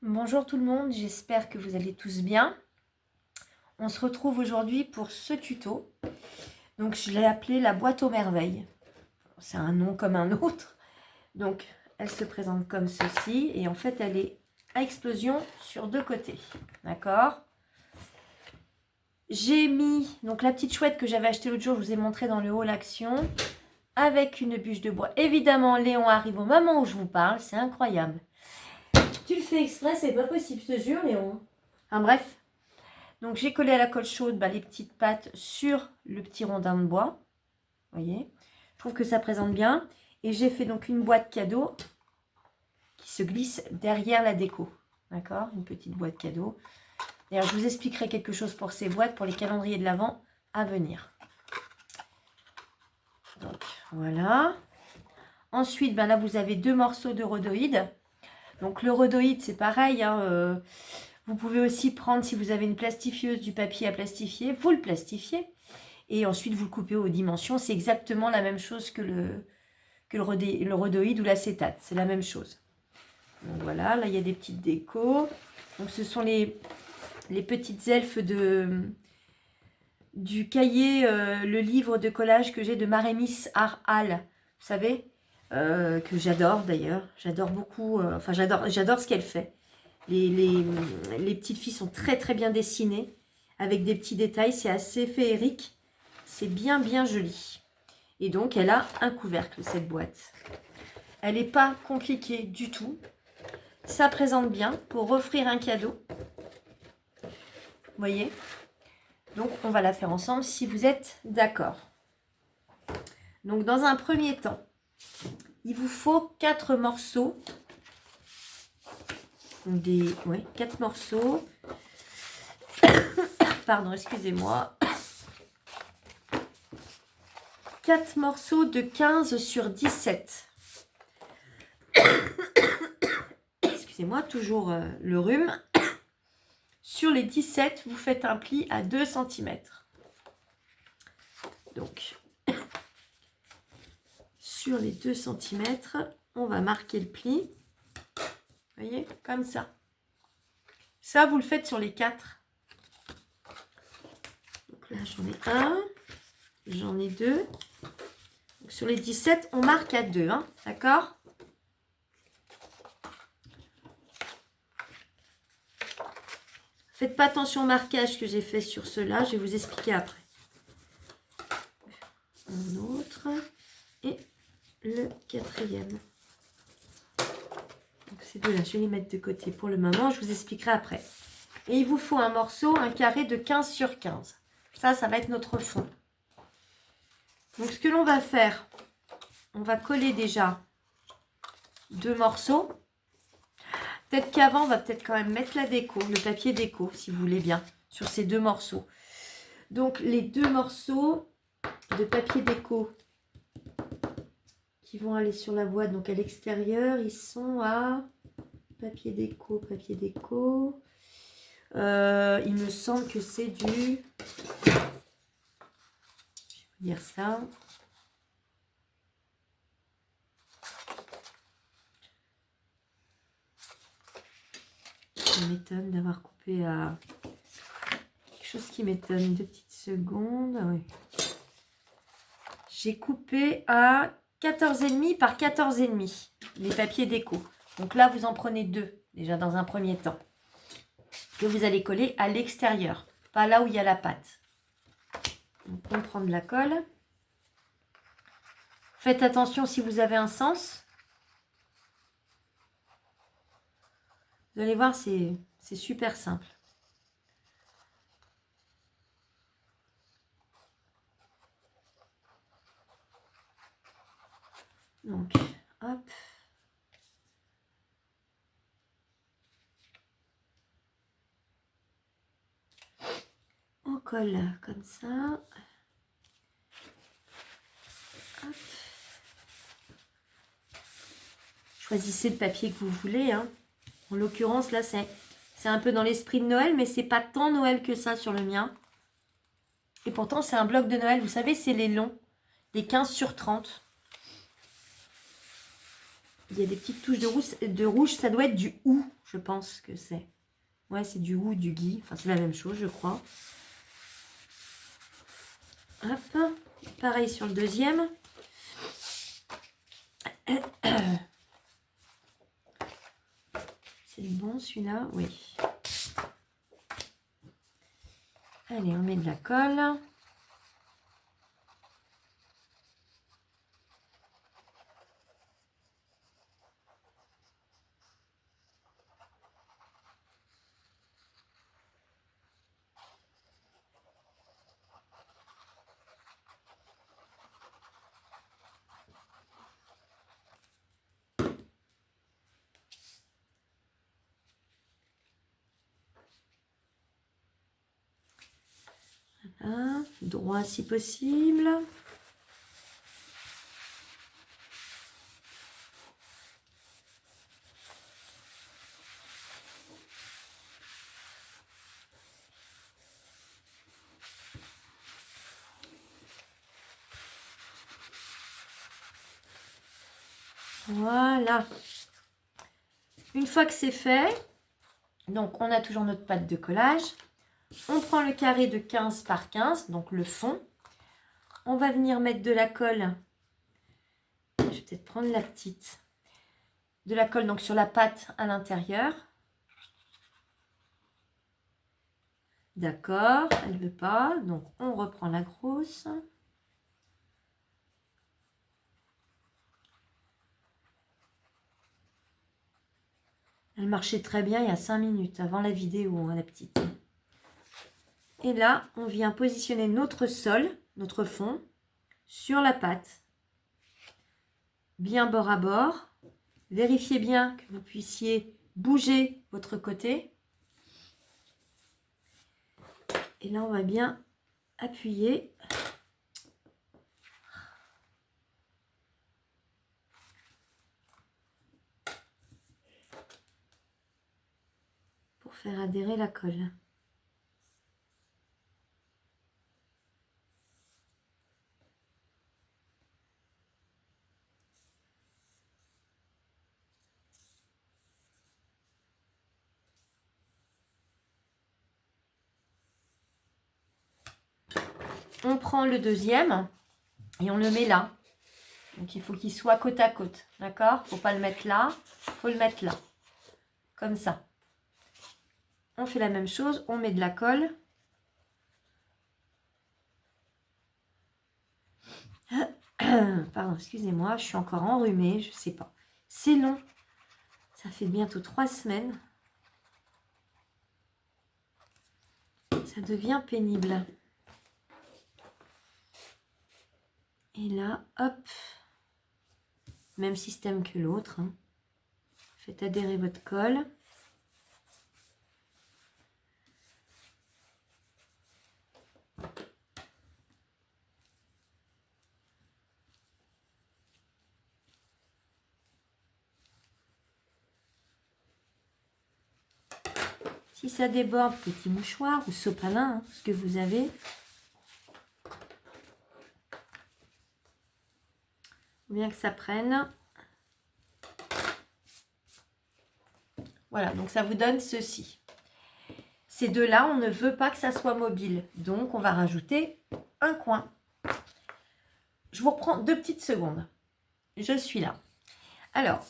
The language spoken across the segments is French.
Bonjour tout le monde, j'espère que vous allez tous bien. On se retrouve aujourd'hui pour ce tuto. Donc je l'ai appelé la boîte aux merveilles. C'est un nom comme un autre. Donc elle se présente comme ceci et en fait elle est à explosion sur deux côtés. D'accord? J'ai mis donc la petite chouette que j'avais achetée l'autre jour, je vous ai montré dans le haut l'action, avec une bûche de bois. Évidemment Léon arrive au moment où je vous parle, c'est incroyable. Tu le fais exprès, c'est pas possible, je te jure Léon. Enfin bref. Donc j'ai collé à la colle chaude les petites pattes sur le petit rondin de bois. Vous voyez, je trouve que ça présente bien. Et j'ai fait donc une boîte cadeau qui se glisse derrière la déco. D'accord? Une petite boîte cadeau. D'ailleurs, je vous expliquerai quelque chose pour ces boîtes, pour les calendriers de l'Avent à venir. Donc voilà. Ensuite, là vous avez deux morceaux de rhodoïde. Donc le rhodoïde, c'est pareil. Vous pouvez aussi prendre, si vous avez une plastifieuse, du papier à plastifier, vous le plastifiez. Et ensuite, vous le coupez aux dimensions. C'est exactement la même chose que le rhodoïde ou l'acétate. C'est la même chose. Donc voilà, là, il y a des petites décos. Donc ce sont les petites elfes du cahier, le livre de collage que j'ai de Marémis Arhal. Vous savez, que j'adore d'ailleurs. J'adore beaucoup, j'adore ce qu'elle fait. Les petites filles sont très très bien dessinées, avec des petits détails. C'est assez féerique. C'est bien bien joli. Et donc elle a un couvercle, cette boîte. Elle n'est pas compliquée du tout. Ça présente bien pour offrir un cadeau. Vous voyez? Donc on va la faire ensemble si vous êtes d'accord. Donc dans un premier temps, il vous faut 4 morceaux. Donc 4 morceaux. Pardon, excusez-moi. 4 morceaux de 15 sur 17. Excusez-moi, toujours le rhume. Sur les 17, vous faites un pli à 2 cm. Donc, sur les 2 cm, on va marquer le pli. Vous voyez, comme ça. Ça, vous le faites sur les 4. Donc là, j'en ai un. J'en ai 2. Donc, sur les 17, on marque à 2. Hein, d'accord? Faites pas attention au marquage que j'ai fait sur ceux-là. Je vais vous expliquer après. Un autre. Et le 4e. Donc ces deux-là, je vais les mettre de côté pour le moment. Je vous expliquerai après. Et il vous faut un morceau, un carré de 15 sur 15. Ça va être notre fond. Donc ce que l'on va faire, on va coller déjà 2 morceaux. Peut-être qu'avant, on va peut-être quand même mettre la déco, le papier déco, si vous voulez bien, sur ces 2 morceaux. Donc les 2 morceaux de papier déco qui vont aller sur la boîte, donc à l'extérieur, ils sont à papier déco, papier déco. Il me semble que c'est du... Je vais vous dire ça. Ça m'étonne d'avoir coupé à... Quelque chose qui m'étonne. 2 petites secondes. Oui. J'ai coupé à 14,5 par 14,5 les papiers déco. Donc là, vous en prenez 2 déjà dans un premier temps. Que vous allez coller à l'extérieur. Pas là où il y a la pâte. Donc on prend de la colle. Faites attention si vous avez un sens. Vous allez voir, c'est super simple. Donc, hop. On colle comme ça. Hop. Choisissez le papier que vous voulez. Hein. En l'occurrence, là, c'est un peu dans l'esprit de Noël, mais c'est pas tant Noël que ça sur le mien. Et pourtant, c'est un bloc de Noël. Vous savez, c'est les longs, les 15 sur 30. Il y a des petites touches de rouge. Ça doit être du hou, je pense que c'est. Ouais, c'est du hou, du gui. Enfin, c'est la même chose, je crois. Hop. Pareil sur le deuxième. C'est bon celui-là? Oui. Allez, on met de la colle. Voilà, droit si possible. Voilà. Une fois que c'est fait, donc on a toujours notre pâte de collage. On prend le carré de 15 par 15, donc le fond. On va venir mettre de la colle. Je vais peut-être prendre la petite. De la colle donc sur la pâte à l'intérieur. D'accord, elle ne veut pas. Donc on reprend la grosse. Elle marchait très bien il y a 5 minutes avant la vidéo, hein, la petite. Et là, on vient positionner notre sol, notre fond, sur la pâte. Bien bord à bord. Vérifiez bien que vous puissiez bouger votre côté. Et là, on va bien appuyer. Pour faire adhérer la colle. On prend le deuxième et on le met là. Donc il faut qu'il soit côte à côte. D'accord? Il ne faut pas le mettre là, il faut le mettre là. Comme ça. On fait la même chose, on met de la colle. Pardon, excusez-moi, je suis encore enrhumée, je ne sais pas. C'est long. Ça fait bientôt 3 semaines. Ça devient pénible. Et là, hop. Même système que l'autre. Hein. Faites adhérer votre colle. Si ça déborde, petit mouchoir ou sopalin, hein, ce que vous avez. Bien que ça prenne. Voilà, donc ça vous donne ceci. Ces deux-là, on ne veut pas que ça soit mobile. Donc, on va rajouter un coin. Je vous reprends 2 petites secondes. Je suis là. Alors,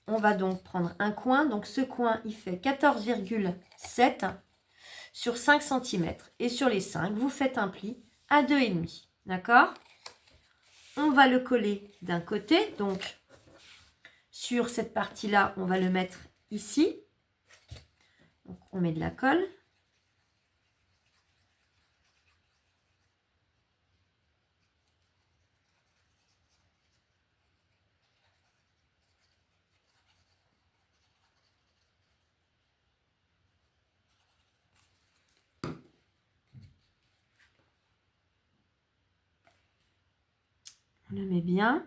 on va donc prendre un coin. Donc, ce coin, il fait 14,7 sur 5 cm. Et sur les 5, vous faites un pli à 2,5. D'accord? On va le coller d'un côté. Donc, sur cette partie-là, on va le mettre ici. Donc, on met de la colle. On le met bien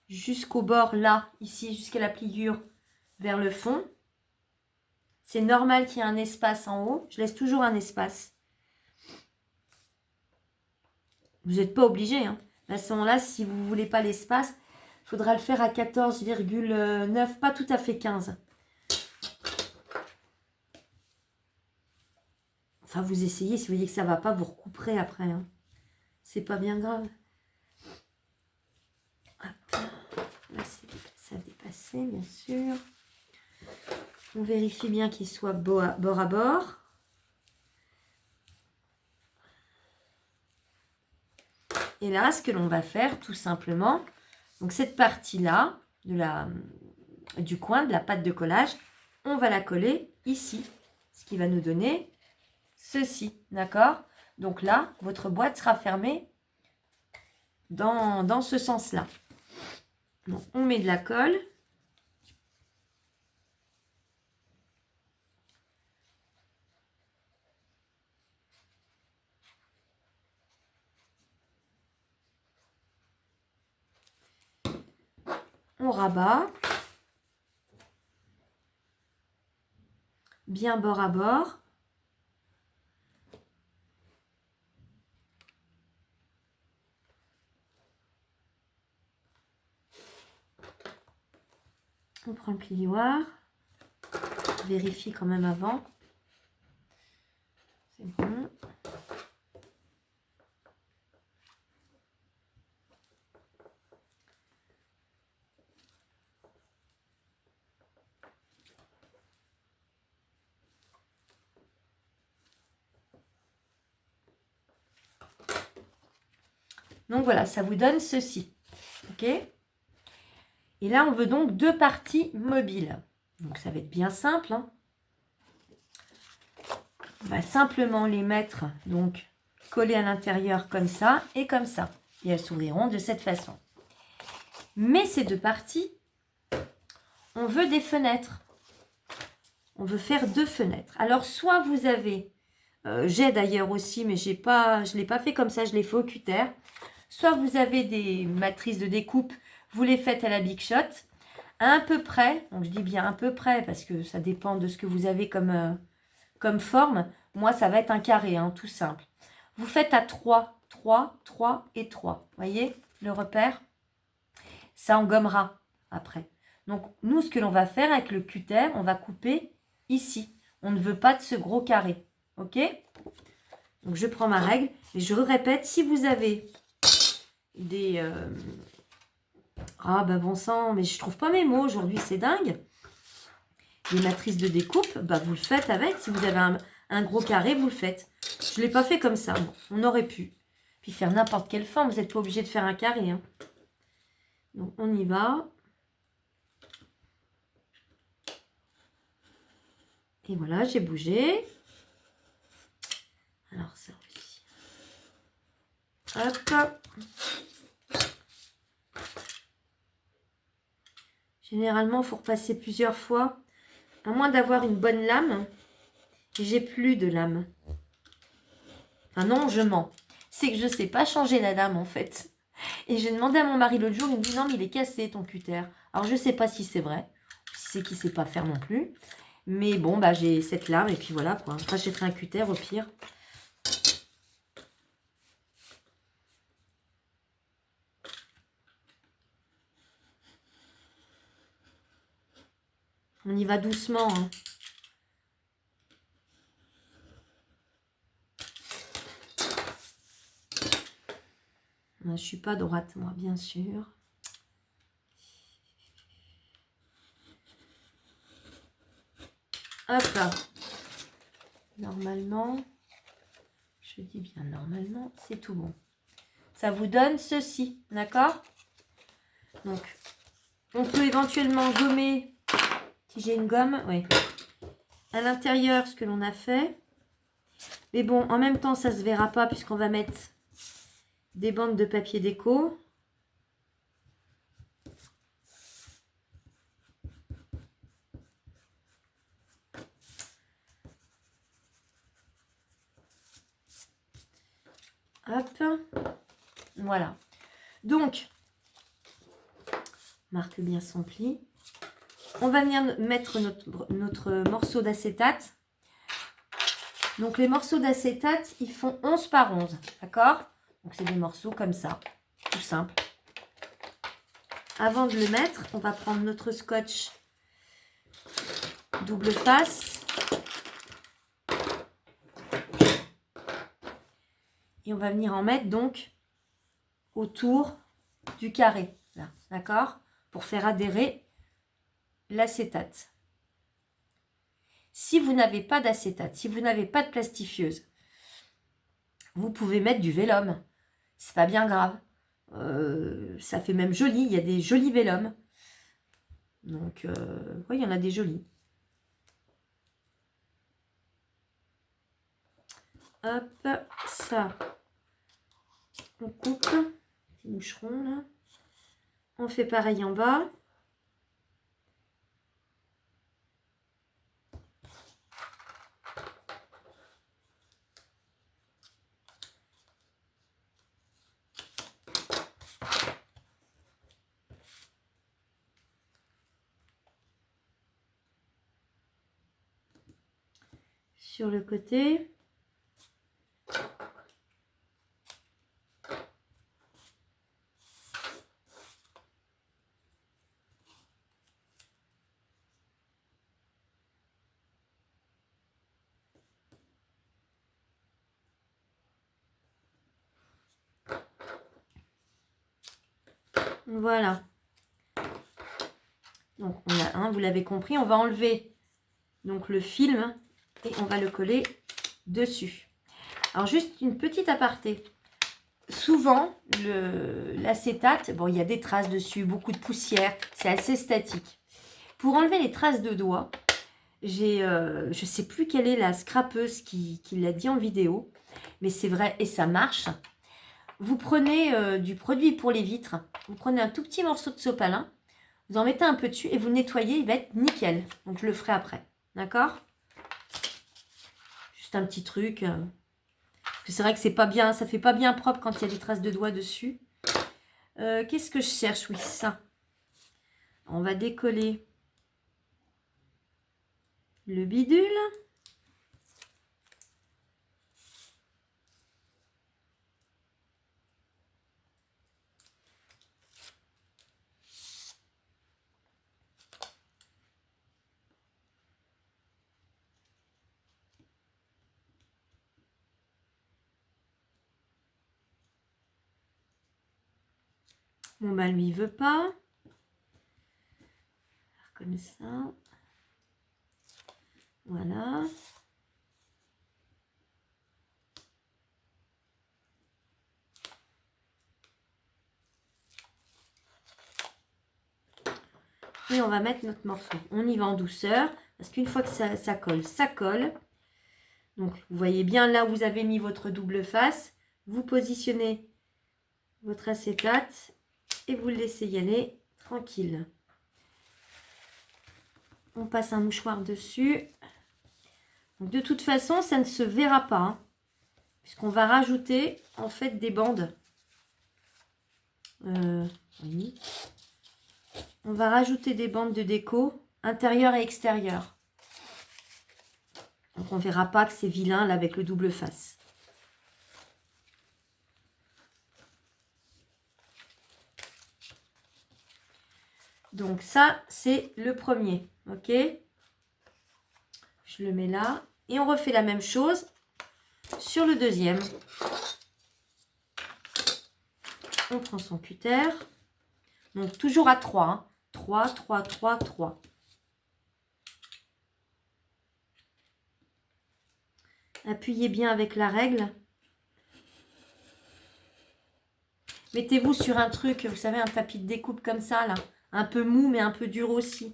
jusqu'au bord là, ici, jusqu'à la pliure vers le fond. C'est normal qu'il y ait un espace en haut. Je laisse toujours un espace. Vous n'êtes pas obligé. Hein. De toute façon, là, si vous ne voulez pas l'espace, Il faudra le faire à 14,9, pas tout à fait 15. Enfin, vous essayez, si vous voyez que ça ne va pas, vous recouperez après. Hein. C'est pas bien grave. Hop. Là, ça a dépassé, bien sûr. On vérifie bien qu'il soit bord à bord. Et là, ce que l'on va faire, tout simplement, donc cette partie-là, du coin, de la pâte de collage, on va la coller ici. Ce qui va nous donner ceci, d'accord? Donc là, votre boîte sera fermée dans ce sens-là. Donc, on met de la colle. On rabat. Bien bord à bord. On prend le plioir. Vérifie quand même avant. C'est bon. Donc voilà, ça vous donne ceci. Ok? Et là, on veut donc 2 parties mobiles. Donc ça va être bien simple. Hein. On va simplement les mettre, donc coller à l'intérieur comme ça et comme ça. Et elles s'ouvriront de cette façon. Mais ces 2 parties, on veut des fenêtres. On veut faire 2 fenêtres. Alors, soit vous avez, j'ai d'ailleurs aussi, mais je ne l'ai pas fait comme ça, je l'ai fait au cutter. Soit vous avez des matrices de découpe, vous les faites à la Big Shot, à peu près, donc je dis bien à peu près, parce que ça dépend de ce que vous avez comme forme. Moi, ça va être un carré, hein, tout simple. Vous faites à 3, 3, 3 et 3. Voyez le repère? Ça engommera après. Donc, nous, ce que l'on va faire avec le cutter, on va couper ici. On ne veut pas de ce gros carré. OK? Donc, je prends ma règle et je répète, si vous avez des... Ah, bah bon sang, mais je trouve pas mes mots aujourd'hui, c'est dingue. Les matrices de découpe, bah vous le faites avec. Si vous avez un gros carré, vous le faites. Je ne l'ai pas fait comme ça. Bon, on aurait pu. Puis faire n'importe quelle forme. Vous n'êtes pas obligé de faire un carré. Hein. Donc, on y va. Et voilà, j'ai bougé. Alors, ça aussi. Hop. Généralement, il faut repasser plusieurs fois. À moins d'avoir une bonne lame. Et j'ai plus de lame. Enfin non, je mens. C'est que je ne sais pas changer la lame en fait. Et j'ai demandé à mon mari l'autre jour, il me dit non mais il est cassé ton cutter. Alors je ne sais pas si c'est vrai. Si c'est qu'il ne sait pas faire non plus. Mais bon, bah j'ai cette lame et puis voilà quoi. Enfin, j'ai fait un cutter au pire. On y va doucement. Hein. Je ne suis pas droite, moi, bien sûr. Hop là. Normalement, je dis bien normalement, c'est tout bon. Ça vous donne ceci, d'accord? Donc, on peut éventuellement gommer, si j'ai une gomme, oui. À l'intérieur, ce que l'on a fait. Mais bon, en même temps, ça ne se verra pas puisqu'on va mettre des bandes de papier déco. Hop. Voilà. Donc, marque bien son pli. On va venir mettre notre morceau d'acétate. Donc, les morceaux d'acétate, ils font 11 par 11. D'accord? Donc, c'est des morceaux comme ça. Tout simple. avant de le mettre, on va prendre notre scotch double face. Et on va venir en mettre donc autour du carré. D'accord? Pour faire adhérer l'acétate. Si vous n'avez pas d'acétate, si vous n'avez pas de plastifieuse, vous pouvez mettre du vélum. C'est pas bien grave. Ça fait même joli. Il y a des jolis vélums. Donc, oui, il y en a des jolis. Hop, ça. On coupe. Petit moucheron, là. On fait pareil en bas. Sur le côté. Voilà. Donc, on a un, vous l'avez compris, on va enlever donc le film et on va le coller dessus. Alors, juste une petite aparté. Souvent, l'acétate, bon, il y a des traces dessus, beaucoup de poussière, c'est assez statique. Pour enlever les traces de doigts, j'ai, je ne sais plus quelle est la scrapeuse qui l'a dit en vidéo, mais c'est vrai et ça marche. Vous prenez du produit pour les vitres, vous prenez un tout petit morceau de sopalin, vous en mettez un peu dessus et vous le nettoyez, il va être nickel. Donc, je le ferai après, d'accord? Juste un petit truc. C'est vrai que c'est pas bien, ça fait pas bien propre quand il y a des traces de doigts dessus. Qu'est-ce que je cherche? Oui, ça. On va décoller le bidule. Bon, bah, lui, il veut pas. Comme ça. Voilà. Et on va mettre notre morceau. On y va en douceur. Parce qu'une fois que ça colle, ça colle. Donc, vous voyez bien là où vous avez mis votre double face. Vous positionnez votre acétate. Et vous le laissez y aller tranquille. On passe un mouchoir dessus. Donc, de toute façon, ça ne se verra pas. Hein, puisqu'on va rajouter en fait des bandes. Oui. On va rajouter des bandes de déco intérieure et extérieure. Donc on ne verra pas que c'est vilain là avec le double face. Donc ça, c'est le premier. Ok? Je le mets là. Et on refait la même chose sur le deuxième. On prend son cutter. Donc toujours à 3. Hein. 3, 3, 3, 3. Appuyez bien avec la règle. Mettez-vous sur un truc, vous savez, un tapis de découpe comme ça, là. Un peu mou, mais un peu dur aussi.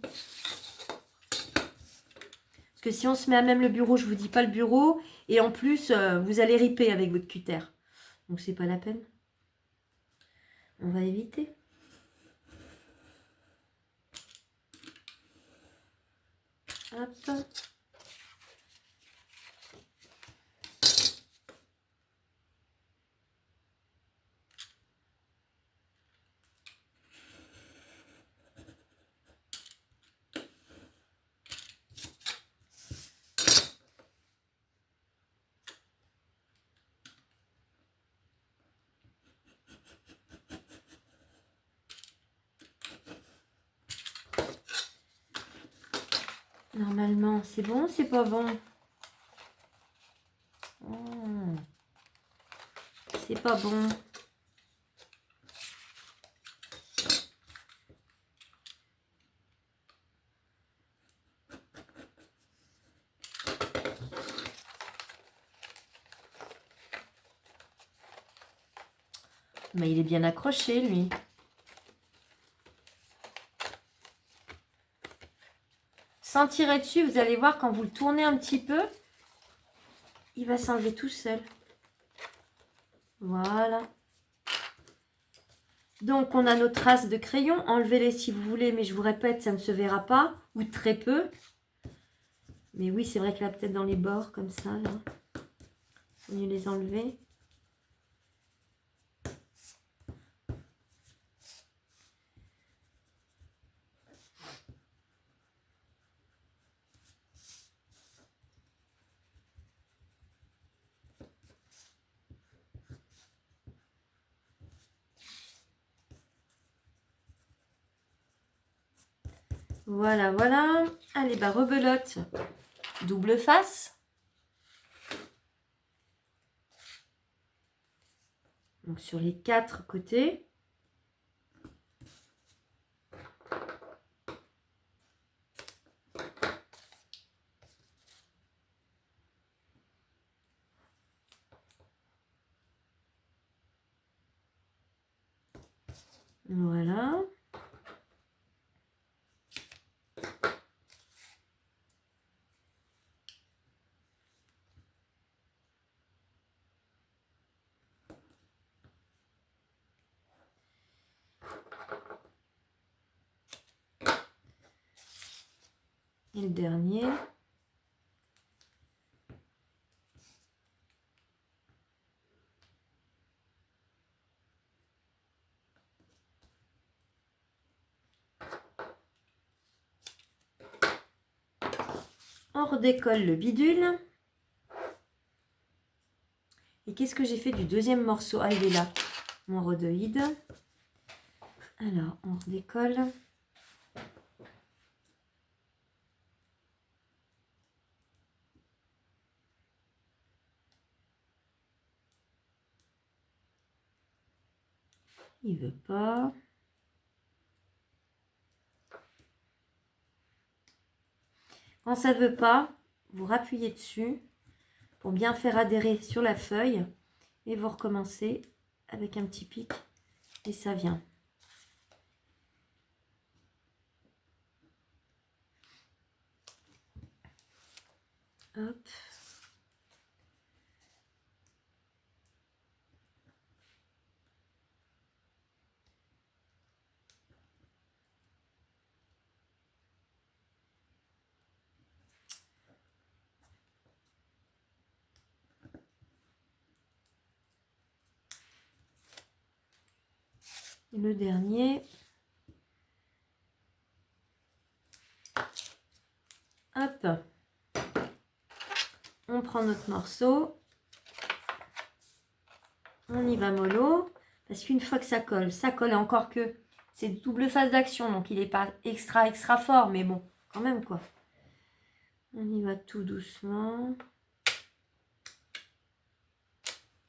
Parce que si on se met à même le bureau, je ne vous dis pas le bureau. Et en plus, vous allez riper avec votre cutter. Donc, c'est pas la peine. On va éviter. Hop. Normalement, c'est bon, c'est pas bon. Oh. C'est pas bon. Mais il est bien accroché, lui. Sans tirer dessus, vous allez voir, quand vous le tournez un petit peu, il va s'enlever tout seul. Voilà. Donc, on a nos traces de crayon. Enlevez-les si vous voulez, mais je vous répète, ça ne se verra pas, ou très peu. Mais oui, c'est vrai que là, peut-être dans les bords, comme ça, là, il faut mieux les enlever. Voilà, voilà. Allez, bah, rebelote. Double face. Donc, sur les 4 côtés. Voilà. Et le dernier. On redécolle le bidule. Et qu'est-ce que j'ai fait du deuxième morceau? Ah, il est là, mon rhodoïde. Alors, on redécolle. Il veut pas. Quand ça ne veut pas, vous rappuyez dessus pour bien faire adhérer sur la feuille et vous recommencez avec un petit pic et ça vient. Hop. Le dernier. Hop. On prend notre morceau. On y va mollo. Parce qu'une fois que ça colle, encore que c'est double phase d'action. Donc il n'est pas extra fort. Mais bon, quand même quoi. On y va tout doucement.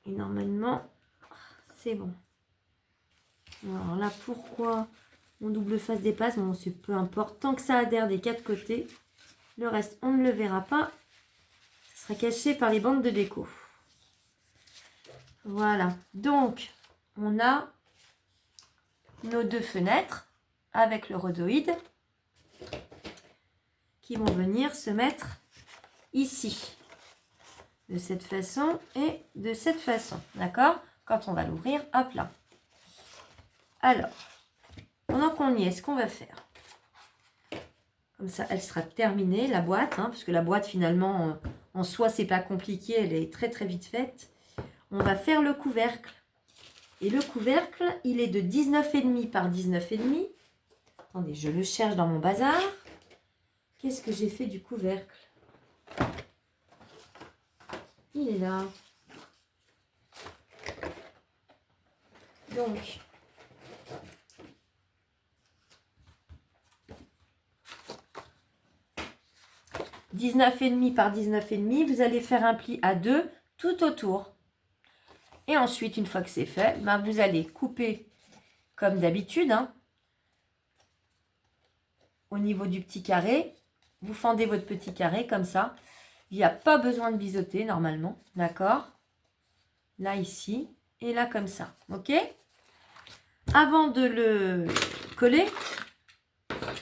Et normalement, c'est bon. Alors là, pourquoi mon double face dépasse? Bon, c'est peu importe. Tant que ça adhère des 4 côtés, le reste, on ne le verra pas. Ça sera caché par les bandes de déco. Voilà. Donc, on a nos 2 fenêtres avec le rhodoïde qui vont venir se mettre ici. De cette façon et de cette façon. D'accord? Quand on va l'ouvrir, hop là. Alors, pendant qu'on y est, ce qu'on va faire, comme ça, elle sera terminée, la boîte, hein, parce que la boîte, finalement, en soi, c'est pas compliqué, elle est très très vite faite. On va faire le couvercle. Et le couvercle, il est de 19,5 par 19,5. Attendez, je le cherche dans mon bazar. Qu'est-ce que j'ai fait du couvercle? Il est là. Donc, 19,5 par 19,5, vous allez faire un pli à 2 tout autour. Et ensuite, une fois que c'est fait, ben vous allez couper comme d'habitude, hein, au niveau du petit carré. Vous fendez votre petit carré comme ça. Il n'y a pas besoin de biseauter normalement, d'accord? Là, ici, et là comme ça, ok? Avant de le coller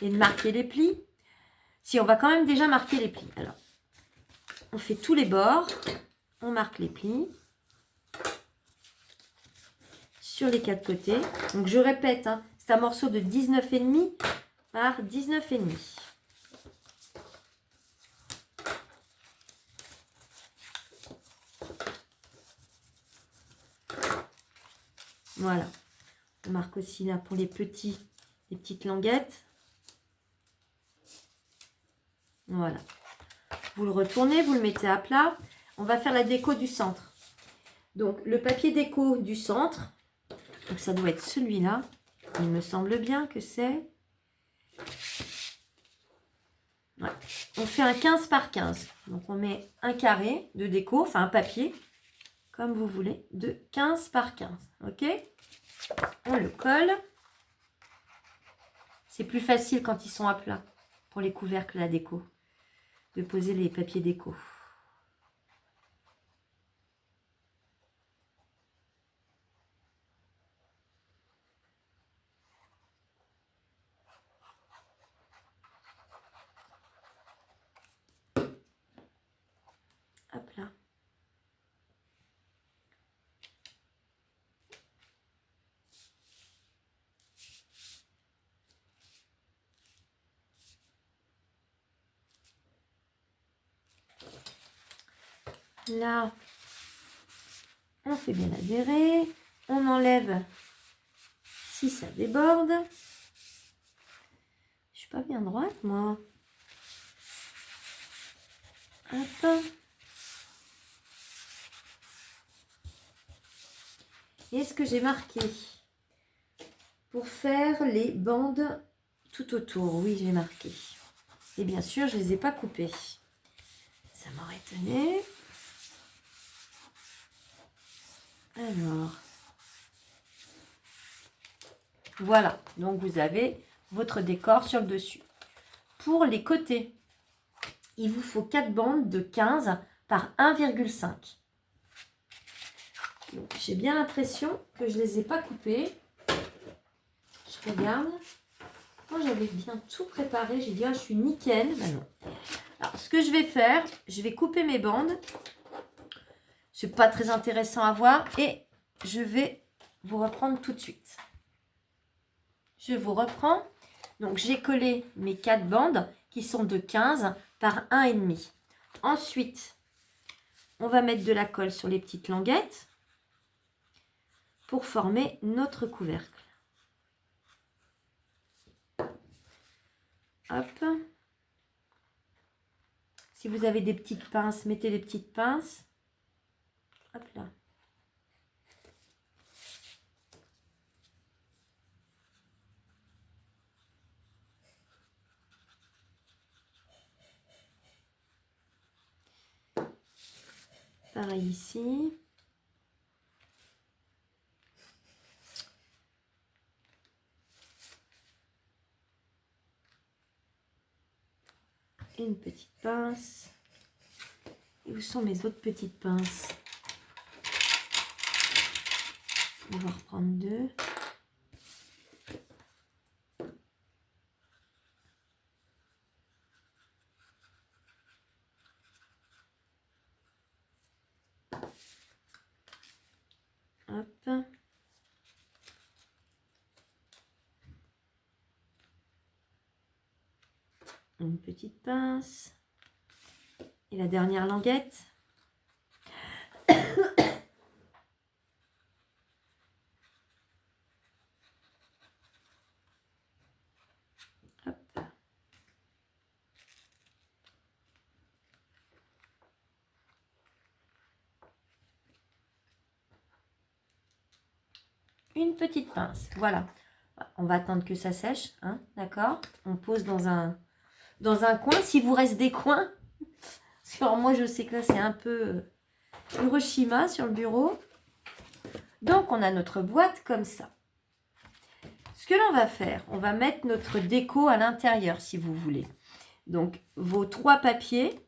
et de marquer les plis, si on va quand même déjà marquer les plis. Alors, on fait tous les bords, on marque les plis sur les 4 côtés. Donc, je répète, hein, c'est un morceau de 19,5 par 19,5. Voilà. On marque aussi là pour les petites languettes. Voilà. Vous le retournez, vous le mettez à plat. On va faire la déco du centre. Donc, le papier déco du centre, donc ça doit être celui-là. Il me semble bien que c'est... Ouais. On fait un 15 par 15. Donc, on met un carré de déco, enfin un papier, comme vous voulez, de 15 par 15. Ok? On le colle. C'est plus facile quand ils sont à plat pour les couvercles, la déco, de poser les papiers déco. Hop là. Là, on fait bien adhérer. On enlève si ça déborde. Je suis pas bien droite, moi. Hop. Et ce que j'ai marqué pour faire les bandes tout autour? Oui, j'ai marqué. Et bien sûr, je ne les ai pas coupées. Ça m'aurait étonné. Alors, voilà. Donc, vous avez votre décor sur le dessus. Pour les côtés, il vous faut 4 bandes de 15 par 1,5. J'ai bien l'impression que je ne les ai pas coupées. Je regarde. Moi, j'avais bien tout préparé. J'ai dit, ah, je suis nickel. Ben non. Alors, ce que je vais faire, je vais couper mes bandes. C'est pas très intéressant à voir. Et je vais vous reprendre tout de suite. Je vous reprends. Donc, j'ai collé mes 4 bandes qui sont de 15 par 1,5. Ensuite, on va mettre de la colle sur les petites languettes pour former notre couvercle. Hop. Si vous avez des petites pinces, mettez des petites pinces. Hop là. Pareil ici. Et une petite pince. Et où sont mes autres petites pinces? On va reprendre 2. Hop. Une petite pince. Et la dernière languette. Hop. Une petite pince. Voilà. On va attendre que ça sèche. Hein, d'accord? On pose dans un coin. S'il vous reste des coins, Alors moi, je sais que là, c'est un peu Hiroshima sur le bureau. Donc, on a notre boîte comme ça. Ce que l'on va faire, on va mettre notre déco à l'intérieur, si vous voulez. Donc, vos 3 papiers.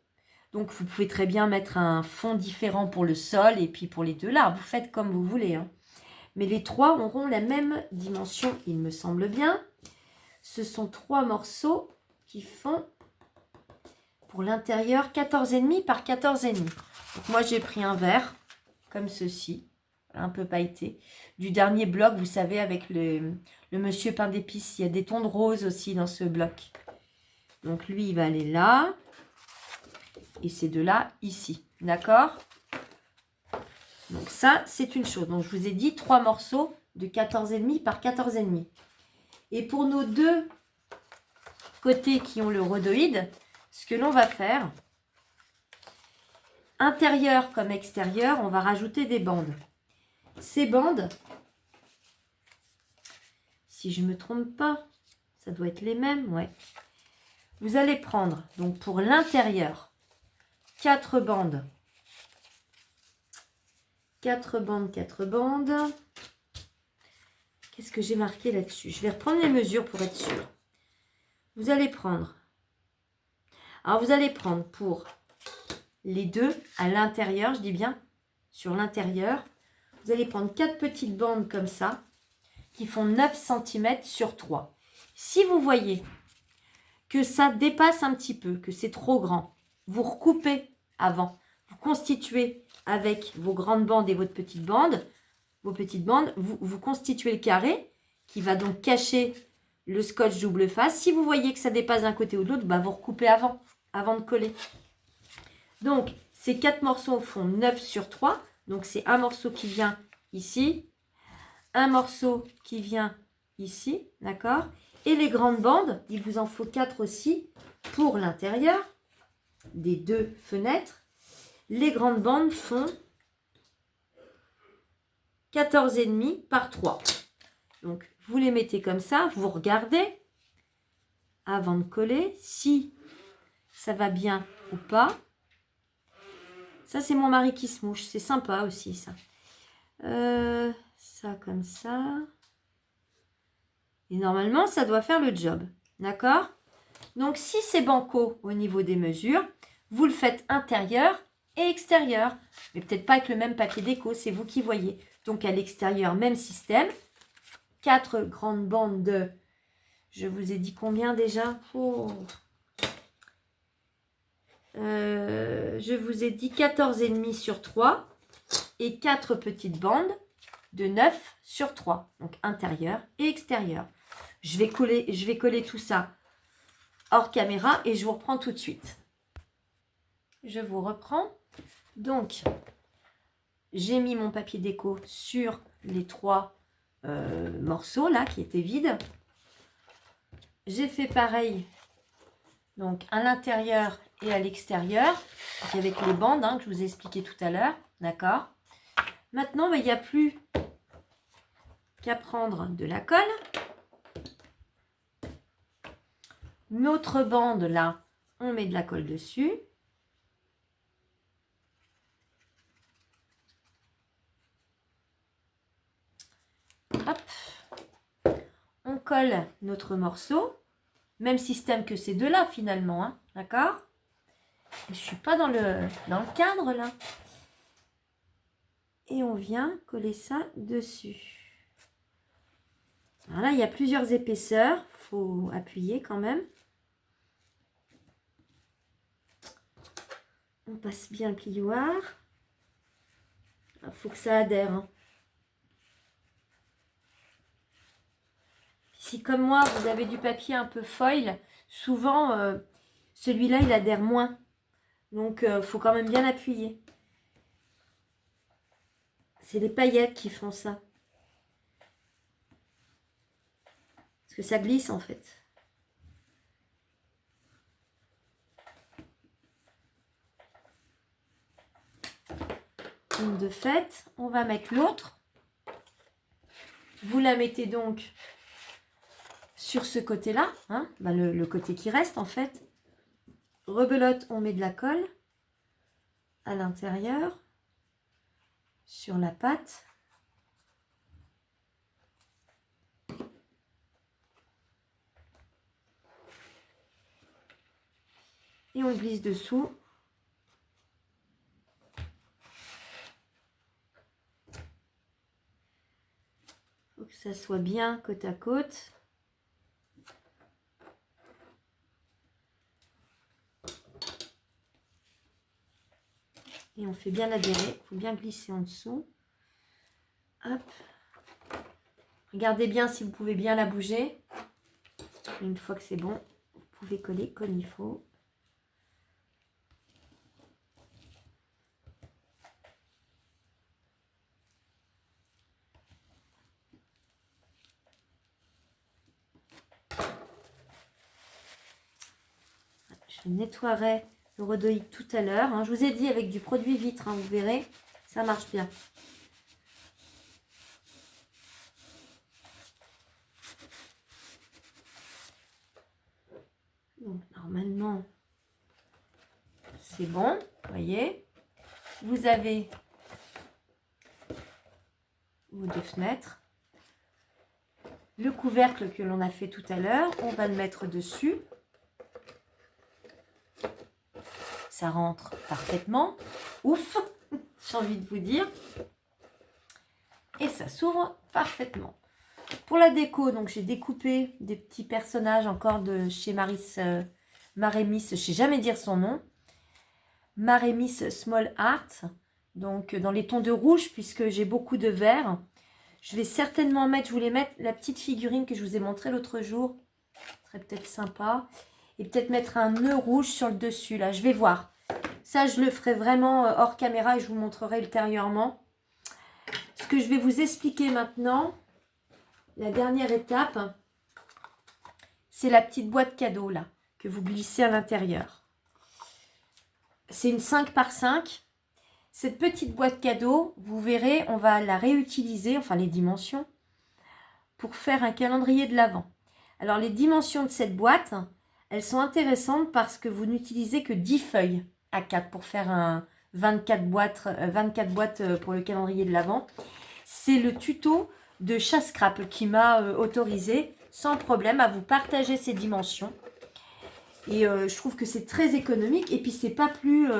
Donc, vous pouvez très bien mettre un fond différent pour le sol et puis pour les 2 là. Vous faites comme vous voulez. Hein. Mais les 3 auront la même dimension, il me semble bien. Ce sont 3 morceaux qui font, pour l'intérieur, 14,5 par 14,5. Donc, moi, j'ai pris un verre, comme ceci. Un peu pailleté, du dernier bloc, vous savez, avec le monsieur pain d'épices. Il y a des tons de rose aussi dans ce bloc. Donc lui, il va aller là. Et ces 2 là, ici. D'accord? Donc ça, c'est une chose. Donc je vous ai dit 3 morceaux de 14,5 par 14,5. Et pour nos 2 côtés qui ont le rhodoïde, ce que l'on va faire, intérieur comme extérieur, on va rajouter des bandes. Ces bandes, si je ne me trompe pas, ça doit être les mêmes, ouais. Vous allez prendre, donc pour l'intérieur, 4 bandes. 4 bandes, 4 bandes. Qu'est-ce que j'ai marqué là-dessus? Je vais reprendre les mesures pour être sûr. Vous allez prendre, alors vous allez prendre pour les 2 à l'intérieur, je dis bien sur l'intérieur, vous allez prendre 4 petites bandes comme ça, qui font 9 cm sur 3. Si vous voyez que ça dépasse un petit peu, que c'est trop grand, vous recoupez avant. Vous constituez avec vos grandes bandes et votre petite bande, vous constituez le carré qui va donc cacher le scotch double face. Si vous voyez que ça dépasse d'un côté ou de l'autre, bah vous recoupez avant de coller. Donc, ces 4 morceaux font 9 sur 3. Donc, c'est un morceau qui vient ici, un morceau qui vient ici, d'accord? Et les grandes bandes, il vous en faut 4 aussi pour l'intérieur des 2 fenêtres. Les grandes bandes font 14,5 par 3. Donc, vous les mettez comme ça, vous regardez avant de coller si ça va bien ou pas. Ça, c'est mon mari qui se mouche. C'est sympa aussi, ça. Ça comme ça. Et normalement, ça doit faire le job. D'accord? Donc, si c'est banco au niveau des mesures, vous le faites intérieur et extérieur. Mais peut-être pas avec le même papier déco, c'est vous qui voyez. Donc, à l'extérieur, même système. 4 grandes bandes de... Je vous ai dit combien déjà? Je vous ai dit 14,5 sur 3 et 4 petites bandes de 9 sur 3. Donc, intérieur et extérieur. Je vais coller tout ça hors caméra et je vous reprends tout de suite. Je vous reprends. Donc, j'ai mis mon papier déco sur les 3 morceaux là qui étaient vides. J'ai fait pareil donc à l'intérieur et à l'extérieur avec les bandes que je vous ai expliqué tout à l'heure. D'accord? Maintenant, il n'y a plus qu'à prendre de la colle. Notre bande là, on met de la colle dessus. Hop. On colle notre morceau. Même système que ces 2 là finalement. Hein, d'accord? Je ne suis pas dans le cadre là. Et on vient coller ça dessus. Alors là, il y a plusieurs épaisseurs. Il faut appuyer quand même. On passe bien le plioir. Il faut que ça adhère. Hein. Si comme moi, vous avez du papier un peu foil, souvent, celui-là, il adhère moins. Donc, il faut quand même bien appuyer. C'est les paillettes qui font ça. Parce que ça glisse, en fait. Donc, de fait, on va mettre l'autre. Vous la mettez donc sur ce côté-là, hein, le côté qui reste en fait. Rebelote, on met de la colle. à l'intérieur, sur la pâte. Et on glisse dessous. Il faut que ça soit bien côte à côte. Et on fait bien adhérer. Il faut bien glisser en dessous. Hop. Regardez bien si vous pouvez bien la bouger. Une fois que c'est bon, vous pouvez coller comme il faut. Je nettoierai le rhodoïde tout à l'heure. Hein. Je vous ai dit avec du produit vitre, hein, vous verrez, ça marche bien. Donc, normalement, c'est bon, vous voyez. Vous avez vos 2 fenêtres. Le couvercle que l'on a fait tout à l'heure, on va le mettre dessus. Ça rentre parfaitement. Ouf, j'ai envie de vous dire. Et ça s'ouvre parfaitement. Pour la déco, donc j'ai découpé des petits personnages encore de chez Marémis, je ne sais jamais dire son nom. Marémis Small Art, donc dans les tons de rouge, puisque j'ai beaucoup de vert. Je vais certainement mettre, je voulais mettre la petite figurine que je vous ai montrée l'autre jour. Ce serait peut-être sympa. Et peut-être mettre un nœud rouge sur le dessus, là. Je vais voir. Ça, je le ferai vraiment hors caméra et je vous montrerai ultérieurement. Ce que je vais vous expliquer maintenant, la dernière étape, c'est la petite boîte cadeau, là, que vous glissez à l'intérieur. C'est une 5 par 5. Cette petite boîte cadeau, vous verrez, on va la réutiliser, enfin les dimensions, pour faire un calendrier de l'Avent. Alors les dimensions de cette boîte, elles sont intéressantes parce que vous n'utilisez que 10 feuilles A4 pour faire un 24 boîtes pour le calendrier de l'Avent. C'est le tuto de Chascrap qui m'a autorisé sans problème à vous partager ces dimensions. Et je trouve que c'est très économique et puis c'est pas plus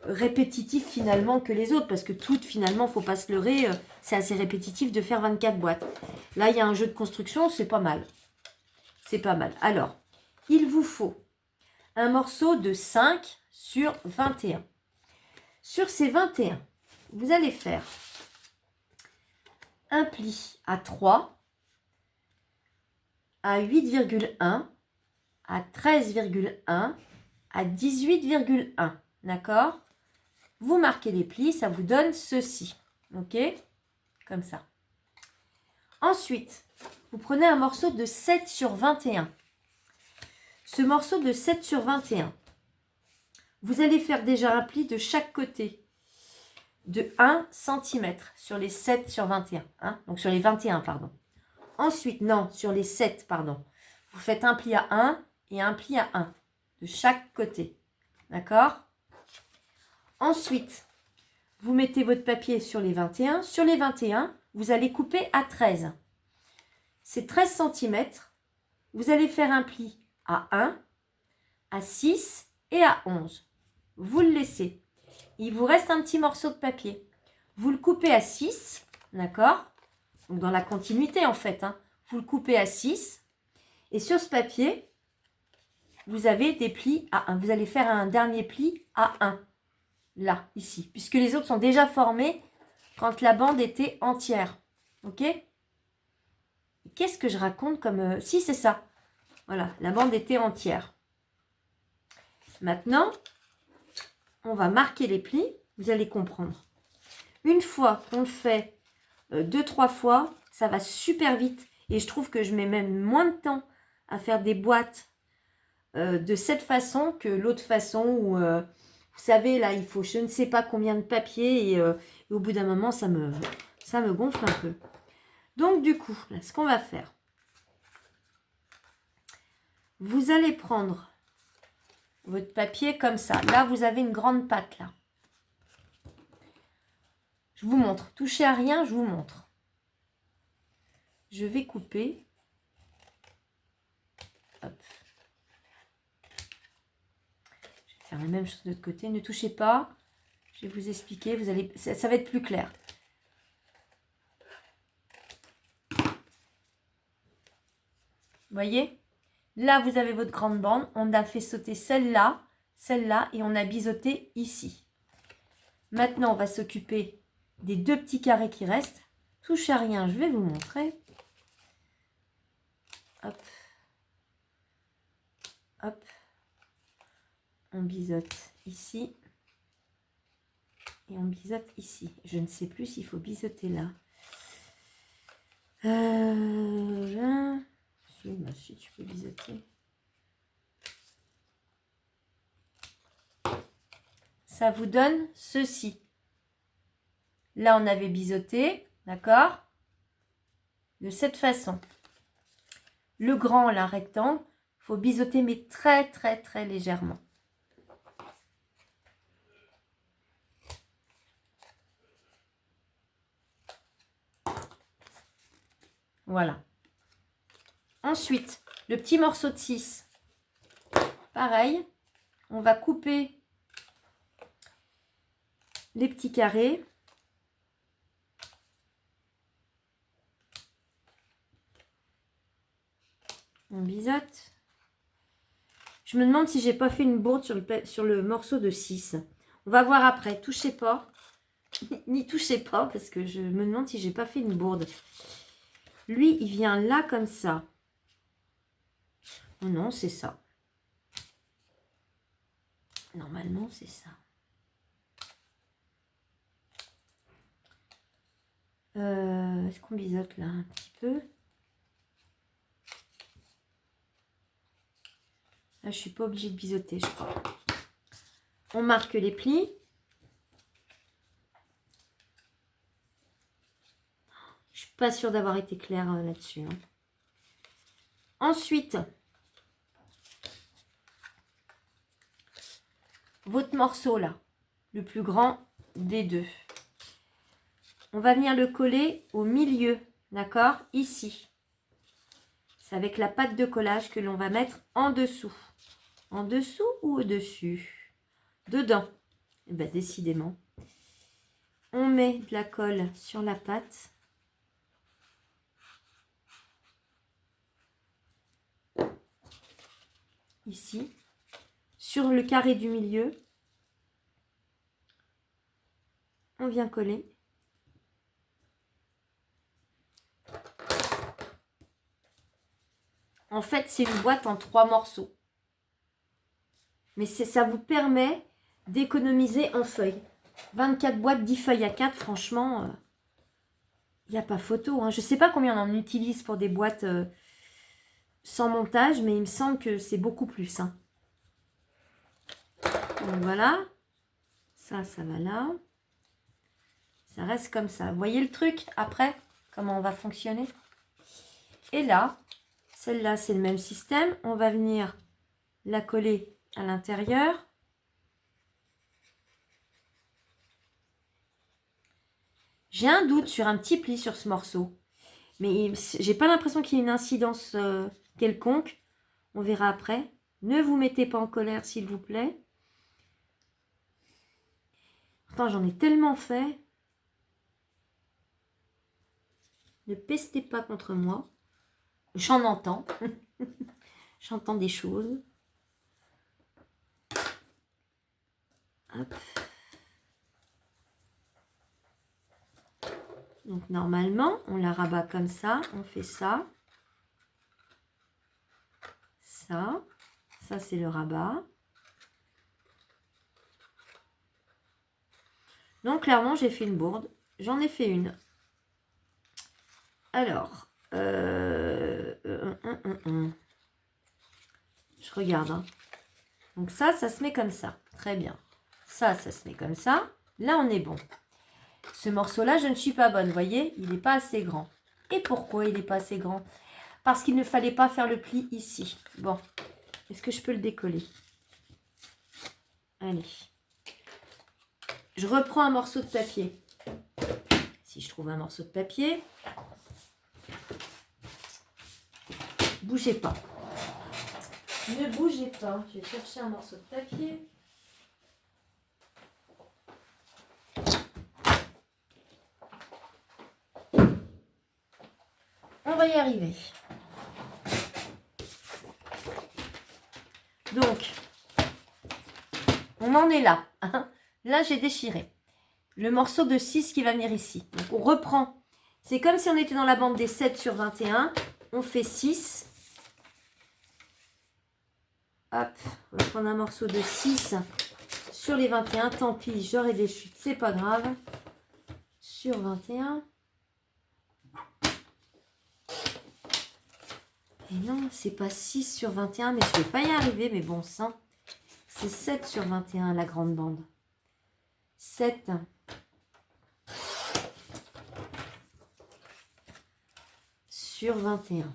répétitif finalement que les autres parce que toutes finalement, faut pas se leurrer, c'est assez répétitif de faire 24 boîtes. Là, il y a un jeu de construction, c'est pas mal. C'est pas mal. Alors, il vous faut un morceau de 5 sur 21. Sur ces 21, vous allez faire un pli à 3, à 8,1, à 13,1, à 18,1. D'accord? Vous marquez les plis, ça vous donne ceci. Ok? Comme ça. Ensuite, vous prenez un morceau de 7 sur 21. Ce morceau de 7 sur 21, vous allez faire déjà un pli de chaque côté de 1 cm sur les 7 sur 21. Hein? Donc sur les 21, pardon. Ensuite, non, sur les 7, pardon. Vous faites un pli à 1 et un pli à 1 de chaque côté. D'accord? Ensuite, vous mettez votre papier sur les 21. Sur les 21, vous allez couper à 13. C'est 13 cm. Vous allez faire un pli à 1, à 6 et à 11. Vous le laissez. Il vous reste un petit morceau de papier. Vous le coupez à 6, d'accord? Donc dans la continuité en fait. Hein. Vous le coupez à 6. Et sur ce papier, vous avez des plis à 1. Vous allez faire un dernier pli à 1. Là, ici. Puisque les autres sont déjà formés quand la bande était entière. Ok? Qu'est-ce que je raconte comme... Si, c'est ça. Voilà, la bande était entière. Maintenant, on va marquer les plis. Vous allez comprendre. Une fois qu'on le fait 2-3 fois, ça va super vite. Et je trouve que je mets même moins de temps à faire des boîtes de cette façon que l'autre façon où, vous savez, là, il faut je ne sais pas combien de papier et au bout d'un moment, ça me gonfle un peu. Donc, du coup, là, ce qu'on va faire, vous allez prendre votre papier comme ça. Là, vous avez une grande pâte, là. Je vous montre. Touchez à rien, je vous montre. Je vais couper. Hop. Je vais faire la même chose de l'autre côté. Ne touchez pas. Je vais vous expliquer. Vous allez, ça va être plus clair. Voyez? Là, vous avez votre grande bande. On a fait sauter celle-là, et on a biseauté ici. Maintenant, on va s'occuper des 2 petits carrés qui restent. Touche à rien, je vais vous montrer. Hop. Hop. On biseaute ici. Et on biseaute ici. Je ne sais plus s'il faut biseauter là. Là. Si tu peux biseauter. Ça vous donne ceci. Là, on avait biseauté, d'accord? De cette façon. Le grand, là, rectangle, il faut biseauter, mais très, très, très légèrement. Voilà. Ensuite, le petit morceau de 6. Pareil, on va couper les petits carrés. On biseaute. Je me demande si j'ai pas fait une bourde sur le morceau de 6. On va voir après. Touchez pas. N'y touchez pas parce que je me demande si j'ai pas fait une bourde. Lui, il vient là comme ça. Oh non, c'est ça. Normalement, c'est ça. Est-ce qu'on biseaute là un petit peu? Là, je suis pas obligée de biseauter, je crois. On marque les plis. Je suis pas sûre d'avoir été claire là-dessus. Hein. Ensuite, votre morceau là, le plus grand des 2. On va venir le coller au milieu, d'accord? Ici. C'est avec la pâte de collage que l'on va mettre en dessous. En dessous ou au-dessus? Dedans. Eh bien, décidément. On met de la colle sur la pâte. Ici. Sur le carré du milieu. On vient coller. En fait, c'est une boîte en 3 morceaux. Mais ça vous permet d'économiser en feuilles. 24 boîtes, 10 feuilles à 4, franchement, il n'y a pas photo. Hein. Je ne sais pas combien on en utilise pour des boîtes sans montage, mais il me semble que c'est beaucoup plus. Hein. Donc voilà. Ça va là. Ça reste comme ça. Vous voyez le truc après? Comment on va fonctionner? Et là, celle-là, c'est le même système. On va venir la coller à l'intérieur. J'ai un doute sur un petit pli sur ce morceau. Mais j'ai pas l'impression qu'il y ait une incidence quelconque. On verra après. Ne vous mettez pas en colère, s'il vous plaît. Pourtant, j'en ai tellement fait. Ne pestez pas contre moi. J'en entends. J'entends des choses. Hop. Donc, normalement, on la rabat comme ça. On fait ça. Ça. Ça, c'est le rabat. Donc, clairement, j'ai fait une bourde. J'en ai fait une. Alors, je regarde. Hein. Donc ça se met comme ça. Très bien. Ça se met comme ça. Là, on est bon. Ce morceau-là, je ne suis pas bonne. Vous voyez, il n'est pas assez grand. Et pourquoi il n'est pas assez grand? Parce qu'il ne fallait pas faire le pli ici. Bon, est-ce que je peux le décoller? Allez. Je reprends un morceau de papier. trouve un morceau de papier. Bougez pas. Ne bougez pas. Je vais chercher un morceau de papier. On va y arriver. Donc, on en est là. Là, j'ai déchiré le morceau de 6 qui va venir ici. Donc, on reprend. C'est comme si on était dans la bande des 7 sur 21. On fait 6. Hop, on va prendre un morceau de 6 sur les 21. Tant pis, j'aurai des chutes, c'est pas grave. Sur 21. Et non, c'est pas 6 sur 21, mais je vais pas y arriver, mais bon sang. C'est 7 sur 21, la grande bande. 7. Sur 21.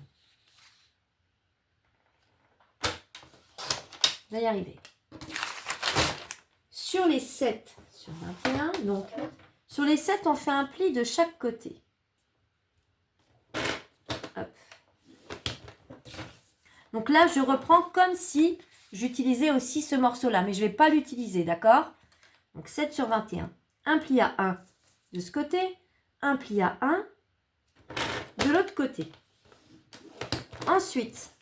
On va y arriver. Sur les 7 sur 21, donc, sur les 7, on fait un pli de chaque côté. Hop. Donc là, je reprends comme si j'utilisais aussi ce morceau-là, mais je ne vais pas l'utiliser, d'accord? Donc 7 sur 21. Un pli à 1 de ce côté, un pli à 1 de l'autre côté. Ensuite,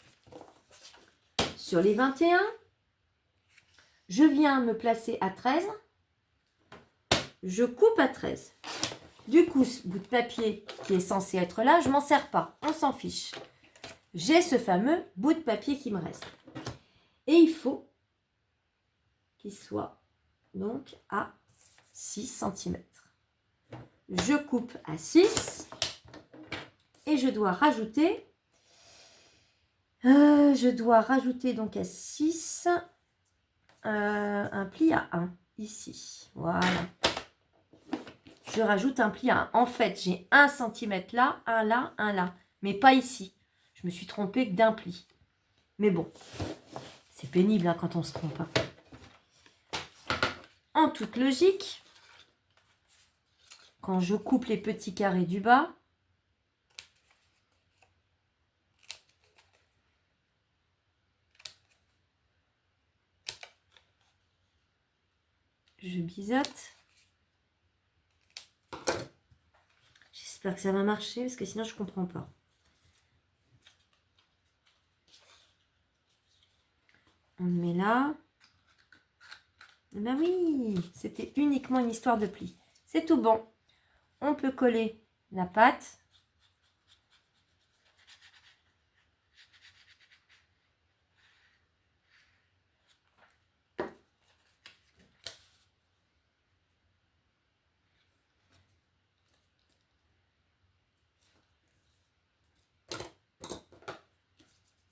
sur les 21, je viens me placer à 13. Je coupe à 13. Du coup, ce bout de papier qui est censé être là, je ne m'en sers pas. On s'en fiche. J'ai ce fameux bout de papier qui me reste. Et il faut qu'il soit donc à 6 cm. Je coupe à 6 et je dois rajouter donc à 6 un pli à 1 ici. Voilà. Je rajoute un pli à 1. En fait, j'ai 1 cm là, un là, mais pas ici. Je me suis trompée d'un pli. Mais bon, c'est pénible hein, quand on se trompe. Hein. En toute logique, quand je coupe les petits carrés du bas, je biseaute. J'espère que ça va marcher parce que sinon je ne comprends pas. On le met là. Eh ben oui, c'était uniquement une histoire de pli. C'est tout bon. On peut coller la pâte.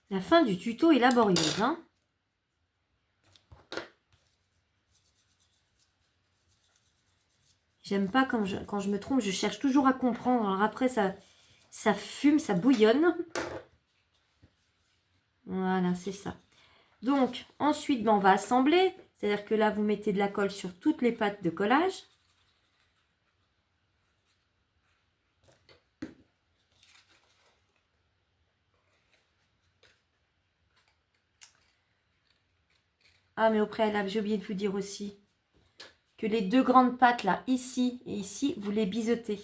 La fin du tuto est laborieuse, hein. J'aime pas quand je me trompe, je cherche toujours à comprendre. Alors après, ça fume, ça bouillonne. Voilà, c'est ça. Donc, ensuite, ben, on va assembler. C'est-à-dire que là, vous mettez de la colle sur toutes les pattes de collage. Ah, mais au préalable, j'ai oublié de vous dire aussi que les deux grandes pattes, là, ici et ici, vous les biseautez.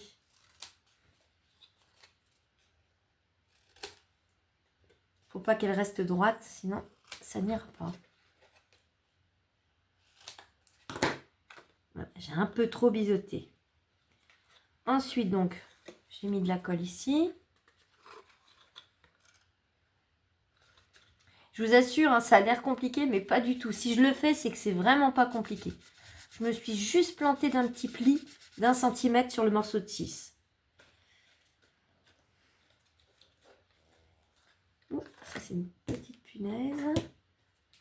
Faut pas qu'elles restent droites, sinon ça n'ira pas. Voilà, j'ai un peu trop biseauté. Ensuite, donc, j'ai mis de la colle ici. Je vous assure, hein, ça a l'air compliqué, mais pas du tout. Si je le fais, c'est que c'est vraiment pas compliqué. Je me suis juste plantée d'un petit pli d'1 centimètre sur le morceau de 6. Oh, ça, c'est une petite punaise.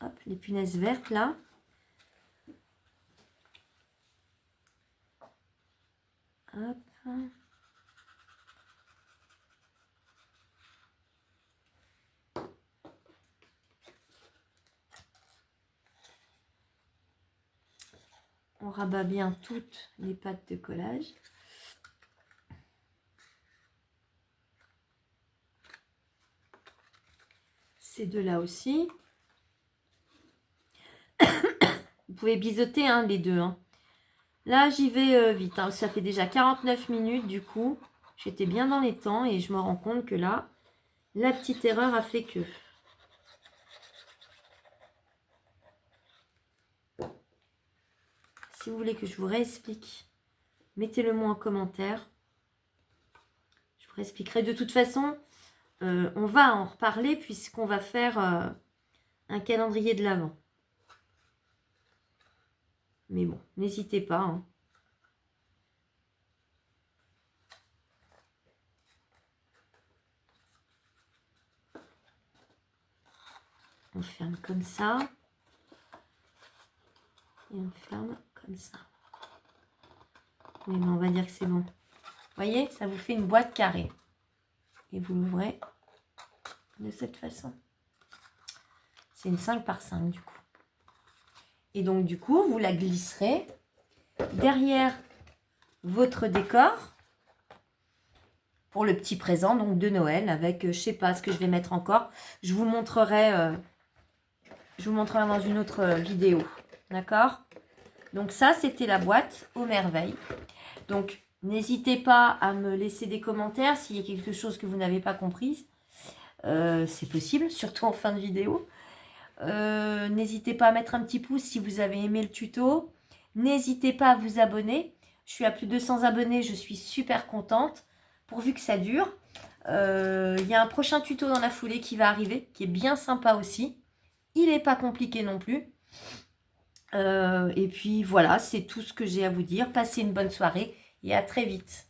Hop, les punaises vertes, là. Hop. On rabat bien toutes les pattes de collage. ces deux-là aussi. Vous pouvez biseauter hein, les deux. Hein. Là, j'y vais vite. Hein. Ça fait déjà 49 minutes du coup. J'étais bien dans les temps et je me rends compte que là, la petite erreur a fait que... Si vous voulez que je vous réexplique, mettez-le moi en commentaire. Je vous réexpliquerai. De toute façon, on va en reparler puisqu'on va faire un calendrier de l'Avent. Mais bon, n'hésitez pas. Hein. On ferme comme ça. Et on ferme comme ça. Oui, mais on va dire que c'est bon. Vous voyez, ça vous fait une boîte carrée. Et vous l'ouvrez de cette façon. C'est une 5 par 5 du coup. Et donc du coup, vous la glisserez derrière votre décor pour le petit présent donc de Noël avec, je sais pas ce que je vais mettre encore. Je vous montrerai dans une autre vidéo. D'accord? Donc ça, c'était la boîte aux merveilles. Donc, n'hésitez pas à me laisser des commentaires s'il y a quelque chose que vous n'avez pas compris. C'est possible, surtout en fin de vidéo. N'hésitez pas à mettre un petit pouce si vous avez aimé le tuto. N'hésitez pas à vous abonner. Je suis à plus de 200 abonnés, je suis super contente. Pourvu que ça dure. Il y a un prochain tuto dans la foulée qui va arriver, qui est bien sympa aussi. Il n'est pas compliqué non plus. Et puis voilà, c'est tout ce que j'ai à vous dire. Passez une bonne soirée et à très vite.